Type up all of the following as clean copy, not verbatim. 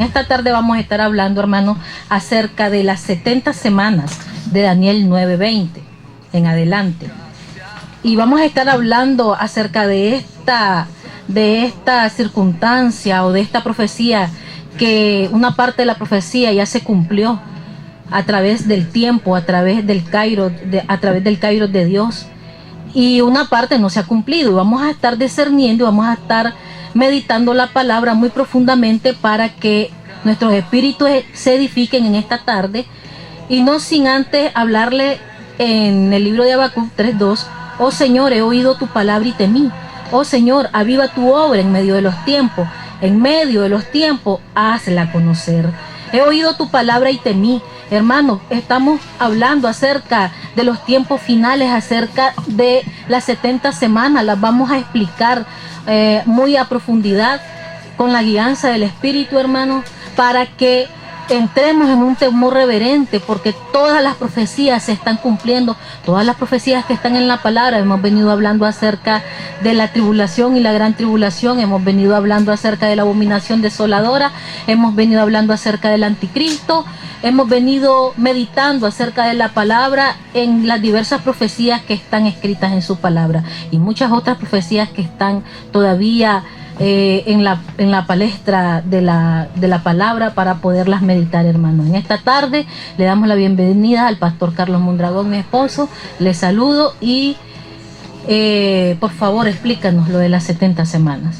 Esta tarde vamos a estar hablando, hermanos, acerca de las 70 semanas de Daniel 9:20 en adelante. Y vamos a estar hablando acerca de esta circunstancia o de esta profecía, que una parte de la profecía ya se cumplió a través del tiempo, a través del Kairos de Dios, y una parte no se ha cumplido. Y vamos a estar discerniendo y vamos a estar meditando la palabra muy profundamente para que nuestros espíritus se edifiquen en esta tarde, y no sin antes hablarle en el libro de Habacuc 3:2: oh Señor, he oído tu palabra y temí. Oh Señor, aviva tu obra en medio de los tiempos. En medio de los tiempos, hazla conocer. He oído tu palabra y temí. Hermanos, estamos hablando acerca de los tiempos finales, acerca de las 70 semanas. Las vamos a explicar muy a profundidad con la guianza del Espíritu, hermanos, para que entremos en un temor reverente, porque todas las profecías se están cumpliendo, todas las profecías que están en la palabra. Hemos venido hablando acerca de la tribulación y la gran tribulación, hemos venido hablando acerca de la abominación desoladora, hemos venido hablando acerca del anticristo, hemos venido meditando acerca de la palabra en las diversas profecías que están escritas en su palabra, y muchas otras profecías que están todavía en la palestra de la palabra para poderlas meditar, hermanos. En esta tarde le damos la bienvenida al pastor Carlos Mondragón, mi esposo. Le saludo y por favor explícanos lo de las 70 semanas.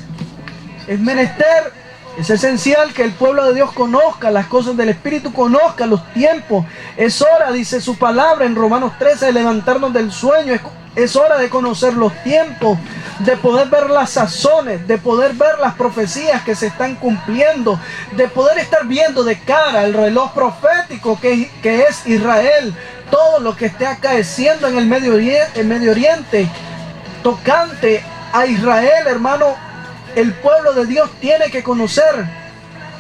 Es menester, es esencial que el pueblo de Dios conozca las cosas del Espíritu, conozca los tiempos. Es hora, dice su palabra en Romanos 13, de levantarnos del sueño. Es hora de conocer los tiempos, de poder ver las sazones, de poder ver las profecías que se están cumpliendo, de poder estar viendo de cara el reloj profético que es Israel, todo lo que esté acaeciendo en el Medio Oriente, tocante a Israel, hermano. El pueblo de Dios tiene que conocer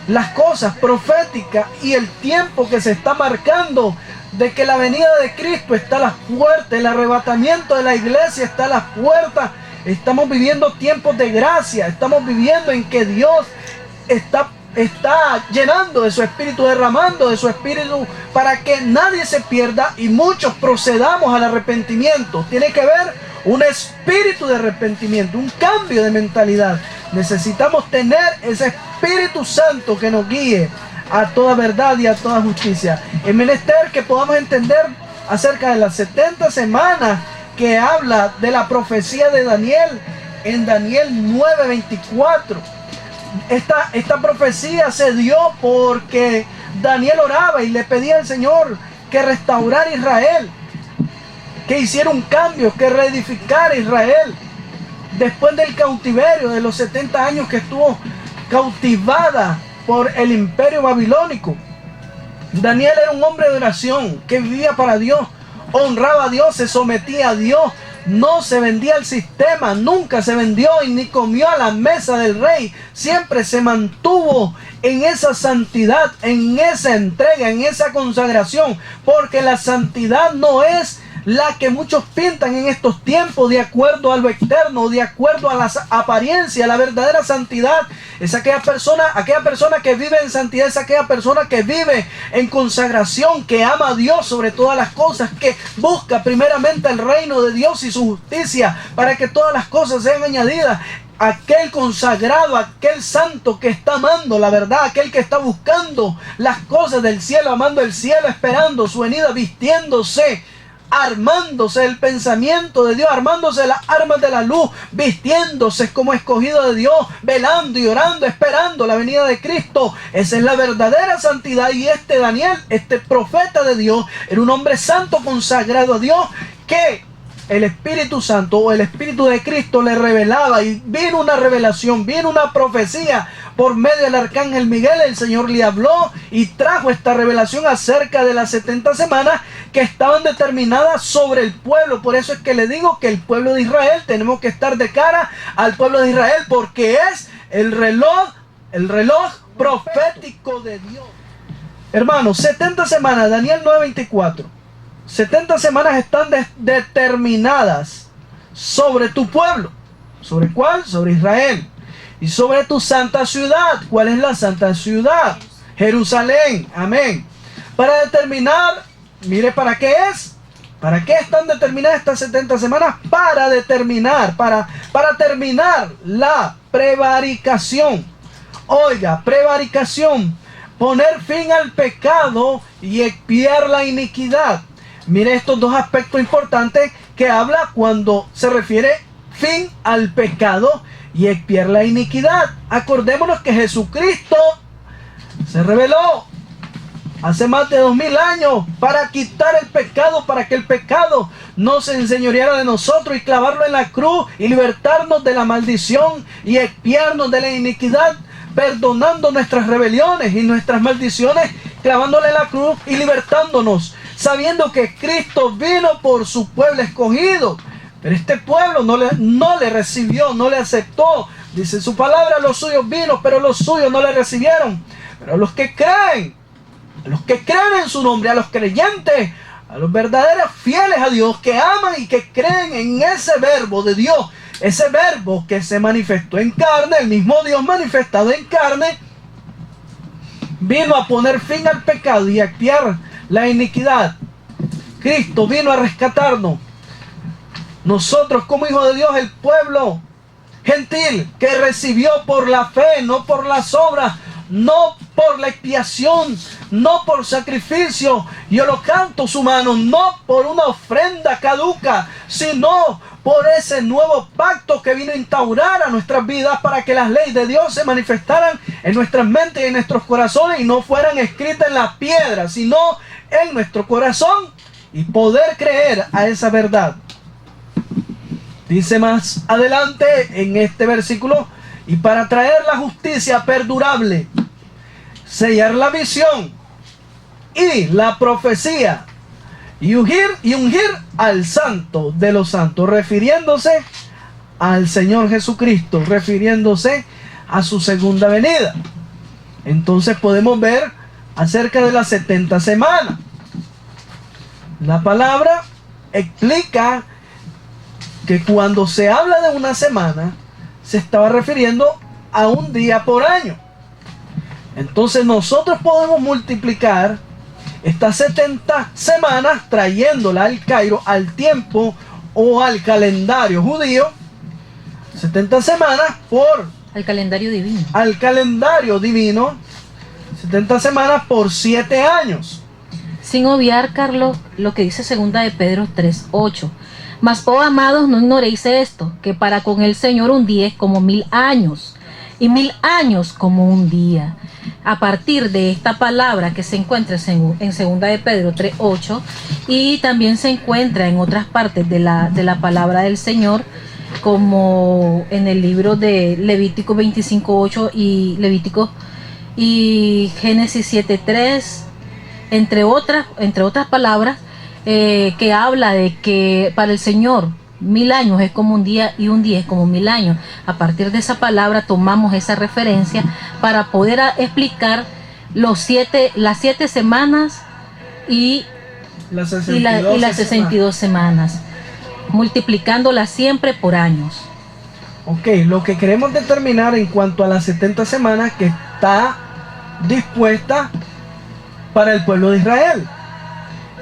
las cosas proféticas y el tiempo que se está marcando, de que la venida de Cristo está a las puertas, el arrebatamiento de la iglesia está a las puertas. Estamos viviendo tiempos de gracia, estamos viviendo en que Dios está llenando de su Espíritu, derramando de su Espíritu para que nadie se pierda y muchos procedamos al arrepentimiento. Tiene que haber un espíritu de arrepentimiento, un cambio de mentalidad. Necesitamos tener ese Espíritu Santo que nos guíe a toda verdad y a toda justicia. Es menester que podamos entender acerca de las 70 semanas que habla de la profecía de Daniel en Daniel 9:24. Esta profecía se dio porque Daniel oraba y le pedía al Señor que restaurara Israel, que hiciera un cambio, que reedificara Israel después del cautiverio de los 70 años que estuvo cautivada por el imperio babilónico. Daniel era un hombre de oración que vivía para Dios, honraba a Dios, se sometía a Dios, no se vendía al sistema, nunca se vendió y ni comió a la mesa del rey. Siempre se mantuvo en esa santidad, en esa entrega, en esa consagración, porque la santidad no es la que muchos pintan en estos tiempos de acuerdo a lo externo, de acuerdo a las apariencias. La verdadera santidad es aquella persona que vive en santidad, es aquella persona que vive en consagración, que ama a Dios sobre todas las cosas, que busca primeramente el reino de Dios y su justicia para que todas las cosas sean añadidas. Aquel consagrado, aquel santo que está amando la verdad, aquel que está buscando las cosas del cielo, amando el cielo, esperando su venida, vistiéndose, armándose el pensamiento de Dios, armándose las armas de la luz, vistiéndose como escogido de Dios, velando y orando, esperando la venida de Cristo. Esa es la verdadera santidad. Y este Daniel, este profeta de Dios, era un hombre santo consagrado a Dios, que el Espíritu Santo o el Espíritu de Cristo le revelaba, y vino una revelación, vino una profecía por medio del arcángel Miguel. El Señor le habló y trajo esta revelación acerca de las 70 semanas que estaban determinadas sobre el pueblo. Por eso es que le digo que el pueblo de Israel, tenemos que estar de cara al pueblo de Israel, porque es el reloj profético de Dios. Hermanos, 70 semanas, Daniel 9:24. 70 semanas están determinadas sobre tu pueblo. ¿Sobre cuál? Sobre Israel. Y sobre tu santa ciudad. ¿Cuál es la santa ciudad? Jerusalén. Amén. Para determinar, mire, ¿para qué es? ¿Para qué están determinadas estas 70 semanas? Para determinar, para terminar la prevaricación. Oiga, prevaricación, poner fin al pecado y expiar la iniquidad. Mire estos dos aspectos importantes que habla cuando se refiere fin al pecado y expiar la iniquidad. Acordémonos que Jesucristo se reveló hace más de 2000 años para quitar el pecado, para que el pecado no se enseñoreara de nosotros y clavarlo en la cruz y libertarnos de la maldición y expiarnos de la iniquidad, perdonando nuestras rebeliones y nuestras maldiciones, clavándole en la cruz y libertándonos, sabiendo que Cristo vino por su pueblo escogido. Pero este pueblo no le recibió, no le aceptó. Dice su palabra, los suyos vino, pero los suyos no le recibieron. Pero los que creen en su nombre, a los creyentes, a los verdaderos fieles a Dios, que aman y que creen en ese verbo de Dios, ese verbo que se manifestó en carne, el mismo Dios manifestado en carne, vino a poner fin al pecado y a expiar la iniquidad. Cristo vino a rescatarnos. Nosotros como hijos de Dios, el pueblo gentil que recibió por la fe, no por las obras, no por la expiación, no por sacrificio y holocaustos humanos, no por una ofrenda caduca, sino por ese nuevo pacto que vino a instaurar a nuestras vidas para que las leyes de Dios se manifestaran en nuestras mentes y en nuestros corazones y no fueran escritas en la piedra, sino en nuestro corazón y poder creer a esa verdad. Dice más adelante en este versículo, y para traer la justicia perdurable, sellar la visión y la profecía, y ungir al santo de los santos, refiriéndose al Señor Jesucristo, refiriéndose a su segunda venida. Entonces podemos ver acerca de las 70 semanas. La palabra explica que cuando se habla de una semana, se estaba refiriendo a un día por año. Entonces nosotros podemos multiplicar estas 70 semanas trayéndola al Cairo, al tiempo o al calendario judío, 70 semanas por al calendario divino. Al calendario divino, 70 semanas por 7 años. Sin obviar, Carlos, lo que dice segunda de Pedro 3:8. Mas, oh amados, no ignoréis esto, que para con el Señor un día es como 1000 años, y 1000 años como un día. A partir de esta palabra que se encuentra en segunda de Pedro 3:8, y también se encuentra en otras partes de la palabra del Señor, como en el libro de Levítico 25:8 y Génesis 7:3, entre otras palabras, que habla de que para el Señor 1000 años es como un día y un día es como 1000 años. A partir de esa palabra tomamos esa referencia para poder explicar las 7 semanas y las 62 semanas, multiplicándolas siempre por años. Ok, lo que queremos determinar en cuanto a las 70 semanas que está dispuesta para el pueblo de Israel.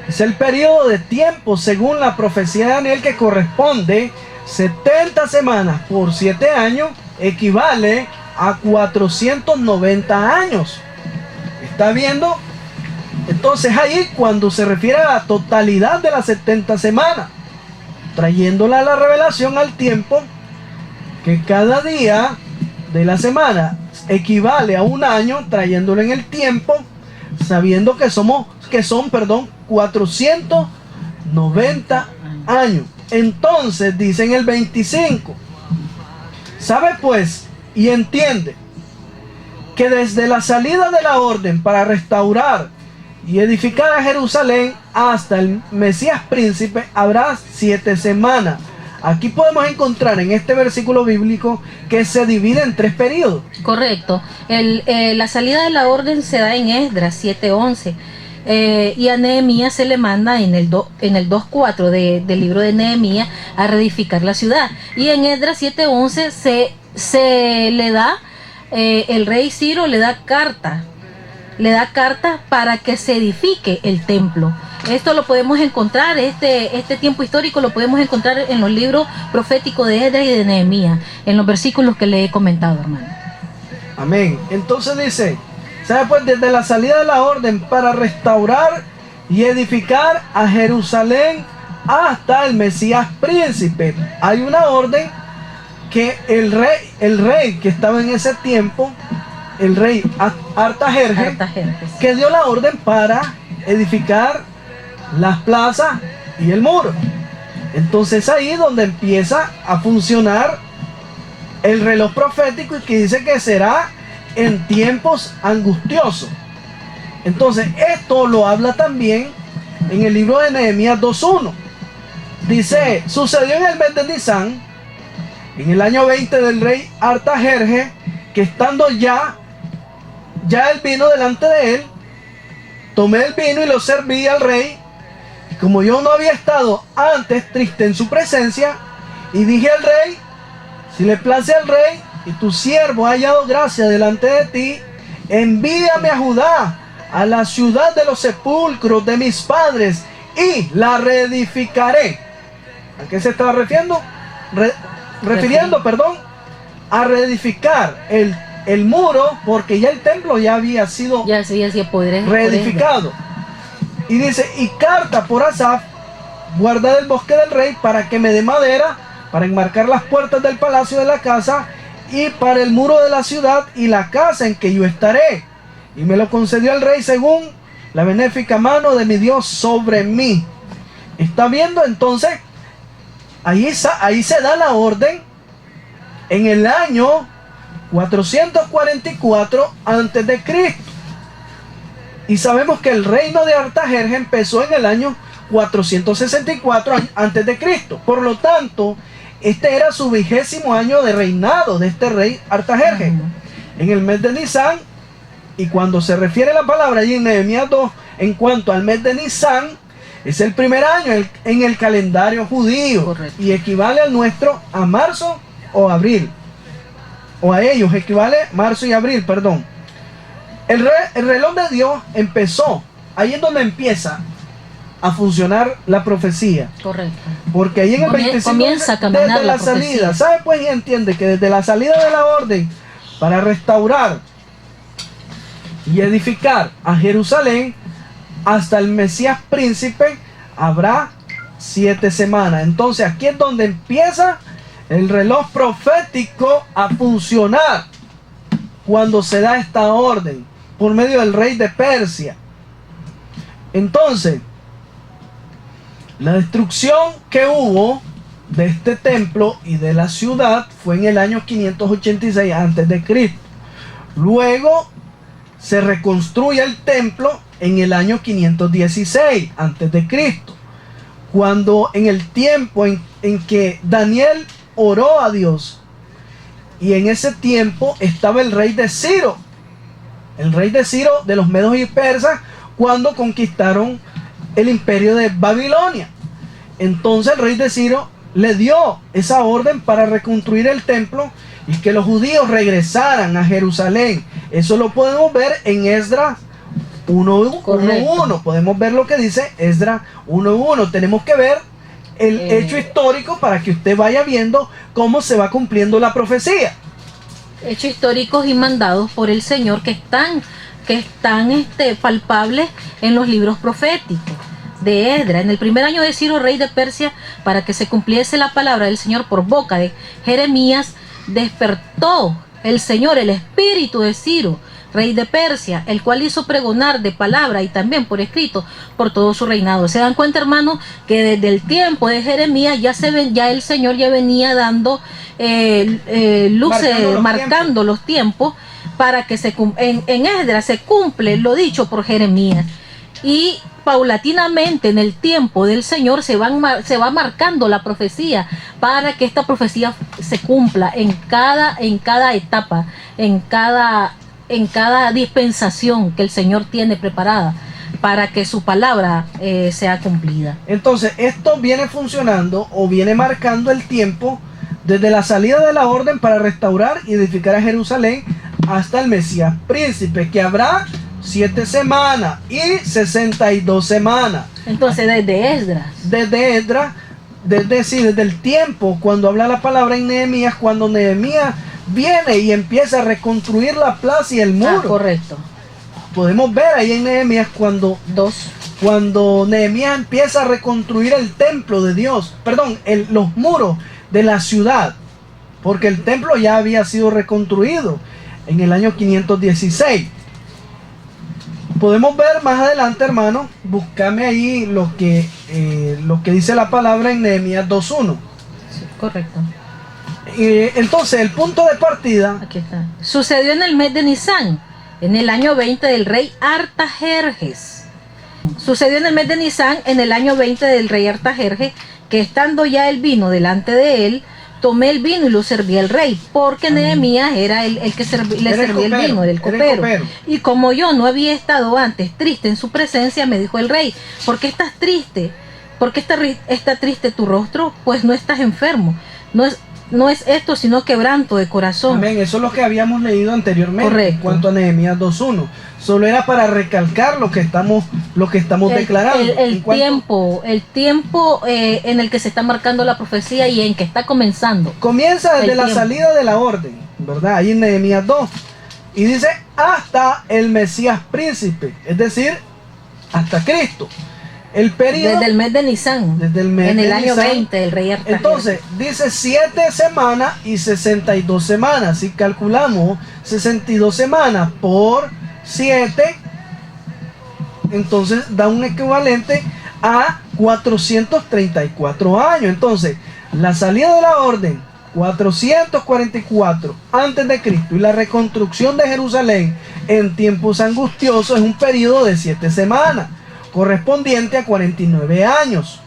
Es el periodo de tiempo, según la profecía de Daniel, que corresponde 70 semanas por 7 años, equivale a 490 años. ¿Está viendo? Entonces ahí cuando se refiere a la totalidad de las 70 semanas, trayéndola a la revelación al tiempo, que cada día de la semana equivale a un año, trayéndolo en el tiempo, sabiendo que son 490 años. Entonces dice en el 25, sabe pues y entiende que desde la salida de la orden para restaurar y edificar a Jerusalén hasta el Mesías príncipe habrá 7 semanas. Aquí podemos encontrar en este versículo bíblico que se divide en 3 periodos. Correcto. La salida de la orden se da en Esdras 7:11. Y a Nehemías se le manda en el 2:4 del libro de Nehemías a reedificar la ciudad. Y en Esdras 7:11 se le da, el rey Ciro le da carta le da carta para que se edifique el templo. Esto lo podemos encontrar, este tiempo histórico lo podemos encontrar en los libros proféticos de Esdras y de Nehemías, en los versículos que le he comentado, hermano. Amén. Entonces dice, ¿sabe? Pues desde la salida de la orden para restaurar y edificar a Jerusalén hasta el Mesías príncipe. Hay una orden que el rey que estaba en ese tiempo, el rey Artajerjes, que dio la orden para edificar las plazas y el muro. Entonces ahí donde empieza a funcionar el reloj profético, y que dice que será en tiempos angustiosos. Entonces esto lo habla también en el libro de Nehemías 2:1. Dice, sucedió en el mes de Nisán, en el año 20 del rey Artajerjes, que estando ya el vino delante de él, tomé el vino y lo serví al rey, y como yo no había estado antes triste en su presencia, y dije al rey, si le place al rey y tu siervo ha hallado gracia delante de ti, envíame a Judá, a la ciudad de los sepulcros de mis padres, y la reedificaré. ¿A qué se estaba refiriendo? A reedificar el muro, porque ya el templo ya había sido reedificado. Y dice, y carta por Asaf, guarda del bosque del rey, para que me dé madera para enmarcar las puertas del palacio de la casa, y para el muro de la ciudad y la casa en que yo estaré. Y me lo concedió el rey según la benéfica mano de mi Dios sobre mí. ¿Está viendo? Entonces ahí se da la orden en el año 444 antes de Cristo. Y sabemos que el reino de Artajerjes empezó en el año 464 antes de Cristo. Por lo tanto, este era su 20º año de reinado de este rey Artajerjes. En el mes de Nisán, y cuando se refiere la palabra allí en Nehemías 2, en cuanto al mes de Nisán, es el primer año en el calendario judío. Correcto. Y equivale al nuestro a marzo o abril. O a ellos equivale marzo y abril, perdón. El reloj de Dios empezó, ahí es donde empieza a funcionar la profecía. Correcto. Porque ahí en el 25 comienza a caminar desde la salida, ¿sabe? Pues y entiende que desde la salida de la orden para restaurar y edificar a Jerusalén hasta el Mesías príncipe habrá 7 semanas. Entonces aquí es donde empieza el reloj profético a funcionar, cuando se da esta orden por medio del rey de Persia. Entonces, la destrucción que hubo de este templo y de la ciudad fue en el año 586 a.C. Luego se reconstruye el templo en el año 516 a.C., cuando en el tiempo en que Daniel oró a Dios, y en ese tiempo estaba el rey de Ciro de los medos y persas, cuando conquistaron el imperio de Babilonia. Entonces el rey de Ciro le dio esa orden para reconstruir el templo y que los judíos regresaran a Jerusalén. Eso lo podemos ver en Esdras 1:1. Podemos ver lo que dice Esdras 1:1. Tenemos que ver el hecho histórico para que usted vaya viendo cómo se va cumpliendo la profecía. Hechos históricos y mandados por el Señor que están palpables en los libros proféticos de Esdras. En el primer año de Ciro, rey de Persia, para que se cumpliese la palabra del Señor por boca de Jeremías, despertó el Señor el espíritu de Ciro, rey de Persia, el cual hizo pregonar de palabra y también por escrito por todo su reinado. Se dan cuenta, hermanos, que desde el tiempo de Jeremías ya el Señor ya venía dando luces, marcando los tiempos para que en Esdras se cumple lo dicho por Jeremías. Y paulatinamente en el tiempo del Señor se va marcando la profecía para que esta profecía se cumpla en cada etapa, en cada dispensación que el Señor tiene preparada para que su palabra sea cumplida. Entonces esto viene funcionando o viene marcando el tiempo desde la salida de la orden para restaurar y edificar a Jerusalén hasta el Mesías príncipe, que habrá 7 semanas y 62 semanas. Entonces desde Esdras. Desde Esdras, desde el tiempo, cuando habla la palabra en Nehemías, cuando Nehemías viene y empieza a reconstruir la plaza y el muro. Correcto. Podemos ver ahí en Nehemías cuando Nehemías empieza a reconstruir el templo de Dios, perdón, los muros de la ciudad, porque el templo ya había sido reconstruido en el año 516. Podemos ver más adelante, hermano, búscame ahí lo que dice la palabra en Nehemías 2:1. Sí, correcto. Entonces, el punto de partida. Aquí está. Sucedió en el mes de Nisán, en el año 20 del rey Artajerjes. Sucedió en el mes de Nisán, en el año 20 del rey Artajerjes, que estando ya el vino delante de él, tomé el vino y lo serví al rey, porque Nehemías era el que le servía el vino, era el copero. Y como yo no había estado antes triste en su presencia, me dijo el rey, ¿por qué estás triste? ¿Por qué está triste tu rostro? Pues no estás enfermo. No es esto, sino quebranto de corazón. Amén, eso es lo que habíamos leído anteriormente. Correcto. En cuanto a Nehemías 2:1. Solo era para recalcar lo que estamos declarando. El tiempo en el que se está marcando la profecía y en que está comenzando. Comienza desde la salida de la orden, ¿verdad? Ahí en Nehemías 2. Y dice hasta el Mesías príncipe, es decir, hasta Cristo. El periodo, desde el mes de Nisán, en el año 20 del rey Artajerjes. Entonces dice 7 semanas y 62 semanas. Si calculamos 62 semanas por 7, entonces da un equivalente a 434 años. Entonces la salida de la orden 444 antes de Cristo y la reconstrucción de Jerusalén en tiempos angustiosos es un periodo de 7 semanas correspondiente a 49 años.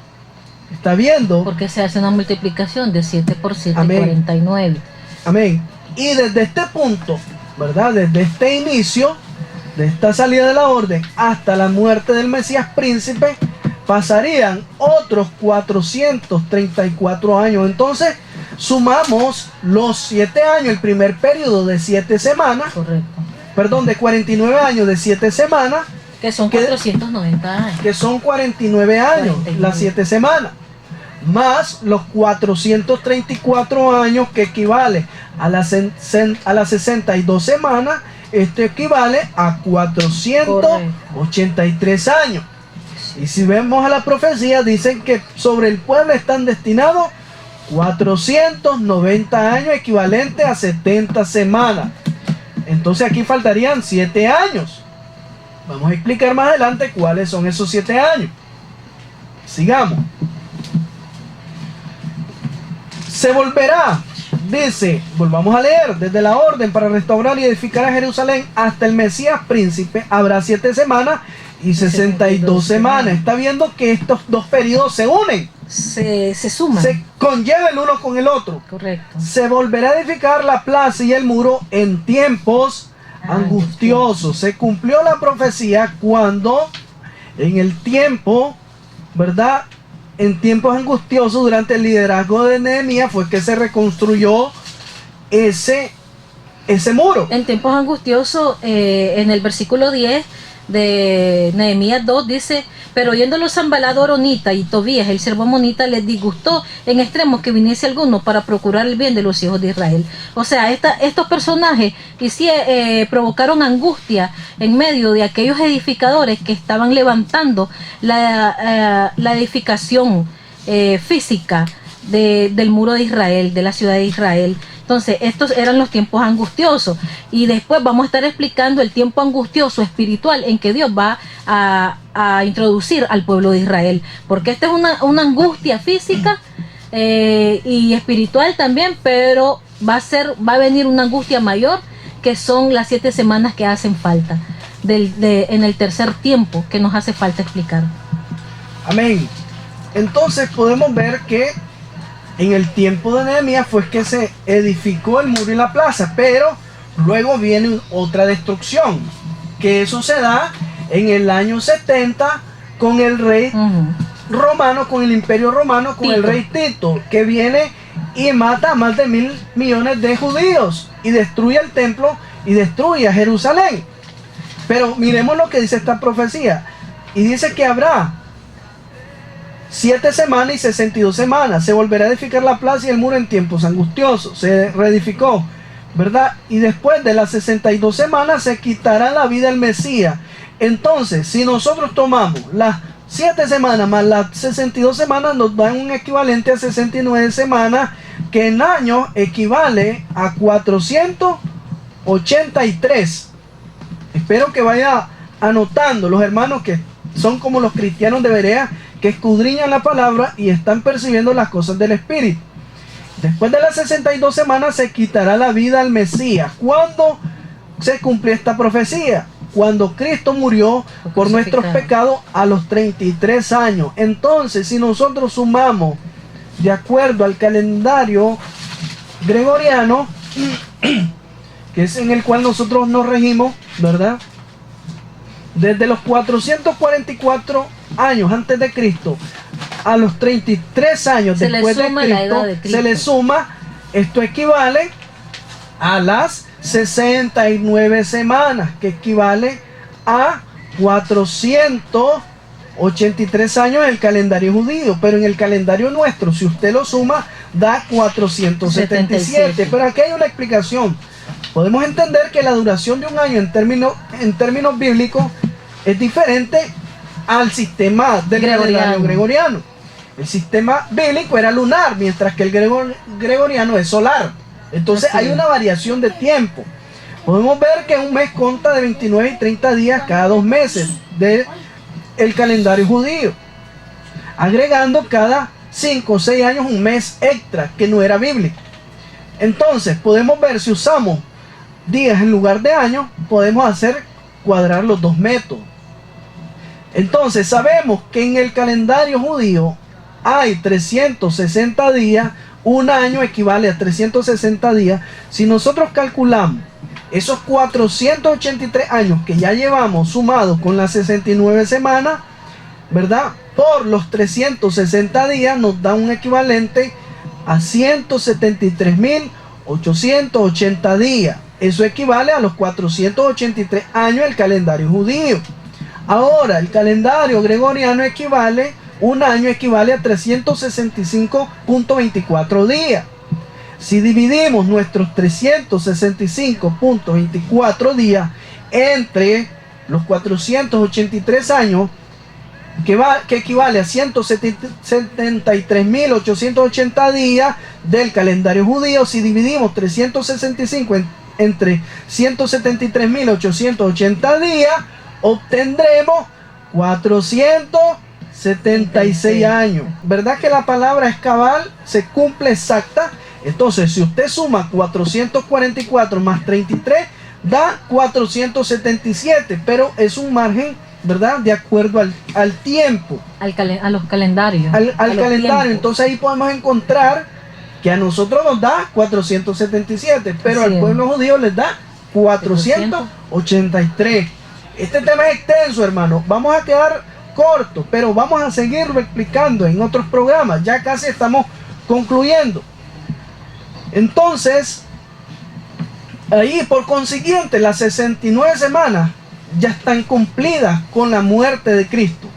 ¿Está viendo? Porque se hace una multiplicación de 7 por 7, Amén. 49. Amén. Y desde este punto, ¿verdad? Desde este inicio, de esta salida de la orden hasta la muerte del Mesías príncipe, pasarían otros 434 años. Entonces, sumamos los 7 años, el primer periodo de 7 semanas. Correcto. Perdón, de 49 años de 7 semanas. Que son 490 años. Que son 49 años, 49. las 7 semanas. Más los 434 años que equivale a las 62 semanas. Esto equivale a 483 años. Y si vemos a la profecía, dicen que sobre el pueblo están destinados 490 años, equivalente a 70 semanas. Entonces aquí faltarían 7 años. Vamos a explicar más adelante cuáles son esos 7 años. Sigamos. Se volverá, dice, volvamos a leer, desde la orden para restaurar y edificar a Jerusalén hasta el Mesías príncipe, habrá 7 semanas y 62 semanas. Está viendo que estos dos periodos se unen. Se suman. Se conlleva el uno con el otro. Correcto. Se volverá a edificar la plaza y el muro en tiempos angustiosos. Se cumplió la profecía cuando en el tiempo, ¿verdad? En tiempos angustiosos, durante el liderazgo de Nehemías, fue que se reconstruyó ese muro. En tiempos angustiosos, en el versículo 10 de Nehemías 2 dice: pero oyéndolo Sanballat Horonita y Tobías el siervo amonita, les disgustó en extremo que viniese alguno para procurar el bien de los hijos de Israel. O sea, estos personajes provocaron angustia en medio de aquellos edificadores que estaban levantando la edificación física del muro de Israel, de la ciudad de Israel. Entonces, estos eran los tiempos angustiosos. Y después vamos a estar explicando el tiempo angustioso espiritual en que Dios va a introducir al pueblo de Israel. Porque esta es una angustia física y espiritual también, pero va a venir una angustia mayor, que son las 7 semanas que hacen falta, en el tercer tiempo que nos hace falta explicar. Amén. Entonces podemos ver que en el tiempo de Nehemías fue que se edificó el muro y la plaza, pero luego viene otra destrucción, que eso se da en el año 70 con el rey romano, con el imperio romano, con el rey Tito, que viene y mata a más de 1.000 millones de judíos y destruye el templo y destruye a Jerusalén. Pero miremos lo que dice esta profecía. Y dice que habrá 7 semanas y 62 semanas. Se volverá a edificar la plaza y el muro en tiempos angustiosos. Se reedificó, ¿verdad? Y después de las 62 semanas se quitará la vida el Mesías. Entonces, si nosotros tomamos las 7 semanas más las 62 semanas, nos dan un equivalente a 69 semanas, que en años equivale a 483. Espero que vaya anotando los hermanos que son como los cristianos de Berea, que escudriñan la palabra y están percibiendo las cosas del Espíritu. Después de las 62 semanas se quitará la vida al Mesías. ¿Cuándo se cumplió esta profecía? Cuando Cristo murió por nuestros pecados a los 33 años. Entonces, si nosotros sumamos de acuerdo al calendario gregoriano, que es en el cual nosotros nos regimos, ¿verdad? Desde los 444 años antes de Cristo a los 33 años después de Cristo, se le suma, esto equivale a las 69 semanas, que equivale a 483 años en el calendario judío, pero en el calendario nuestro, si usted lo suma, da 477. Pero aquí hay una explicación. Podemos entender que la duración de un año en términos bíblicos es diferente al sistema del calendario gregoriano. El sistema bíblico era lunar, mientras que el gregoriano es solar. Entonces hay una variación de tiempo. Podemos ver que un mes consta de 29 y 30 días cada 2 meses del calendario judío, agregando cada 5 o 6 años un mes extra que no era bíblico. Entonces podemos ver, si usamos días en lugar de años, podemos hacer cuadrar los dos métodos. Entonces sabemos que en el calendario judío hay 360 días, un año equivale a 360 días. Si nosotros calculamos esos 483 años que ya llevamos sumados con las 69 semanas, ¿verdad? Por los 360 días nos da un equivalente a 173.880 días. Eso equivale a los 483 años del calendario judío. Ahora, el calendario gregoriano un año equivale a 365.24 días. Si dividimos nuestros 365.24 días entre los 483 años, que equivale a 173.880 días del calendario judío, si dividimos 365 entre 173.880 días, obtendremos 476 años. ¿Verdad que la palabra es cabal? Se cumple exacta. Entonces, si usted suma 444 más 33, da 477, pero es un margen, ¿verdad? De acuerdo al tiempo. A los calendarios. Al calendario. Entonces ahí podemos encontrar que a nosotros nos da 477, pero al pueblo judío les da 483. Este tema es extenso, hermano. Vamos a quedar cortos, pero vamos a seguirlo explicando en otros programas. Ya casi estamos concluyendo. Entonces, ahí por consiguiente, las 69 semanas ya están cumplidas con la muerte de Cristo.